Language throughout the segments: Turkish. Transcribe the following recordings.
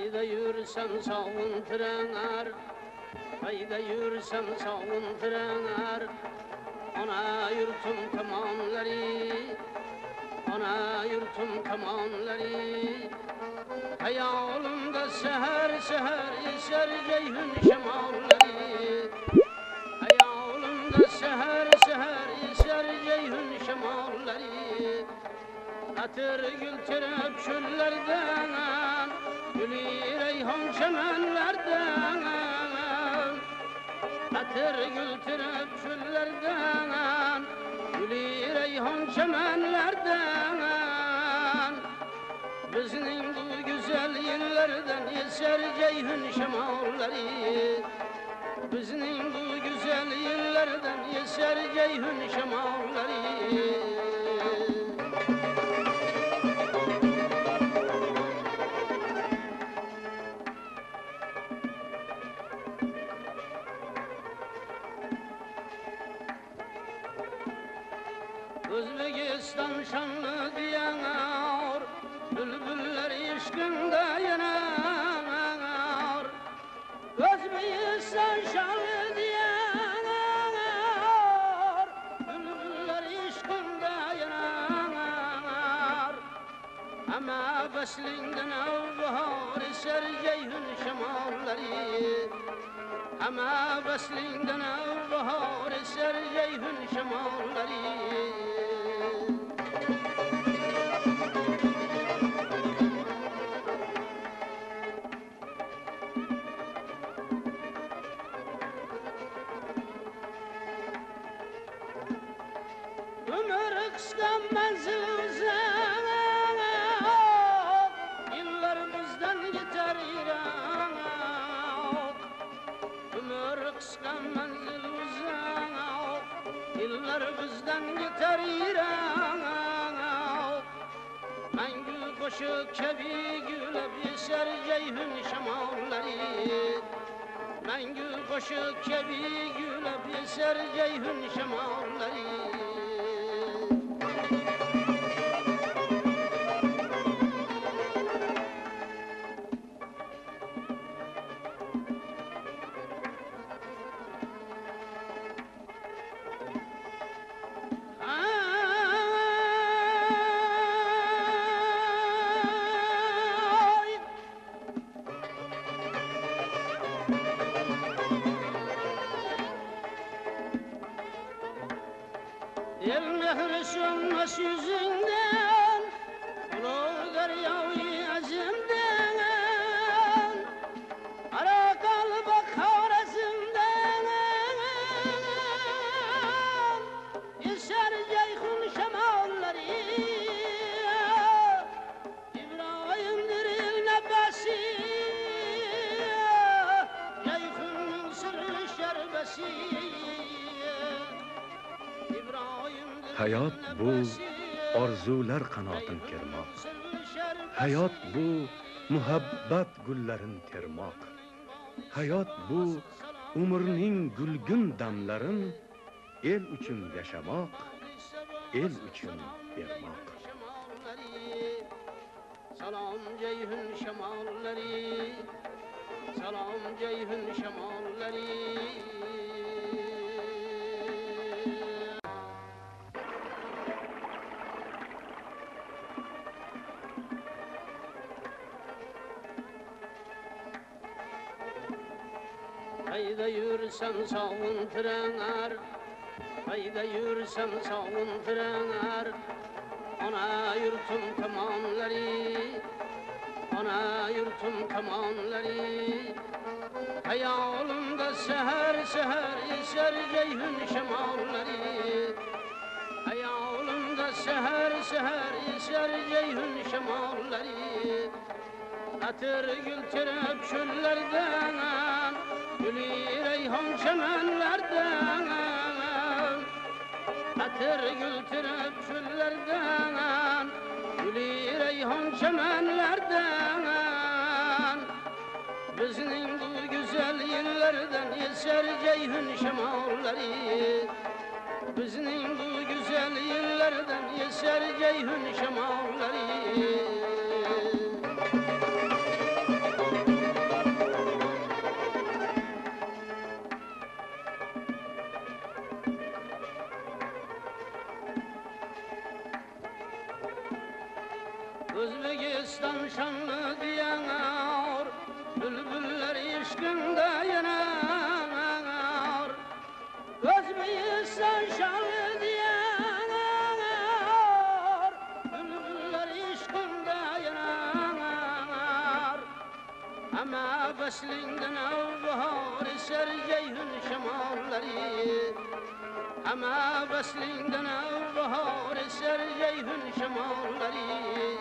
Hayda yürüsem sağın trener, hayda yürüsem sağın trener. Ana yurtum kamanları, ana yurtum kamanları. Hayalımda seher seher eser ceyhun şemalları. Hayalımda seher seher eser ceyhun şemalları. Atır gül terep çöllerden, gülü reyhan çemenlerden. Atır gül terep çöllerden, gülü reyhan çemenlerden. Bizning bu güzel yerlerden eser ceyhun şemalları. Bizning bu güzel yerlerden eser ceyhun şemalları. Özbekistan şanlı diyanar, bülbüller işkinde yanar. Özbekistan şanlı diyanar, bülbüller işkinde yanar. Ama faslinden avbahar eser ceyhun şemalları. Ama faslinden avbahar eser ceyhun şemalları. Ömür kıskan menzil uzak, yıllar bizden yeter irak. Ömür kıskan menzil uzak, yıllar bizden yeter irak. Mengü koşuk kebi gülüp eser ceyhun şemalları. Mengü koşuk kebi gülüp eser ceyhun şemalları. El mehri sönmez yüzünden, bulur yağı azimden. Ara kalba kavrasından, eser ceyhun şemalları. İbrahim'dir el nefesi, ceyhunun sırrı şerbesi. Hayot bu orzular qanotin kermoq. Hayot bu muhabbat gullarin termoq. Hayot bu umrning gulgun damlarin el uchun yashamoq, el uchun bermoq. Salam ceyhun şemalları, salam ceyhun şemalları. Hayda yürüsem sağın trener, hayda yürüsem sağın trener. Ana yurtum kamanları, ana yurtum kamanları. Hayalımda seher seher eser ceyhun şemalları. Hayalımda seher seher eser ceyhun şemalları. Atır gül terep çöllerden, gülü reyhan çemenlerden. Atır gül terep çöllerden, gülü reyhan çemenlerden. Bizning bu güzel yerlerden eser ceyhun şemalları. Bizning bu güzel yerlerden eser ceyhun şemalları. veslinden bahar eser ceyhun şemalleri. Ama veslinden bahar eser ceyhun şemalleri.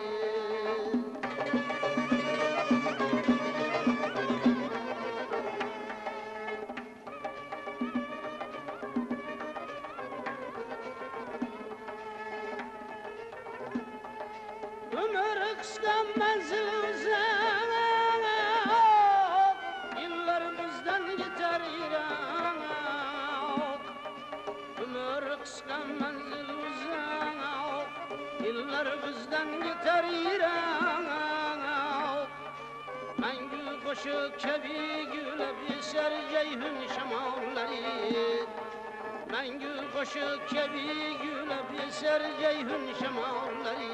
Ömür kıskan menzil uzak, yıllar bizden yeter irak. Ömür kıskan menzil uzak, yıllar bizden yeter irak. Ben gül koşup kebi gülüp yeser ceyhun şemalleri. Ben gül koşup kebi gülüp yeser ceyhun şemalleri.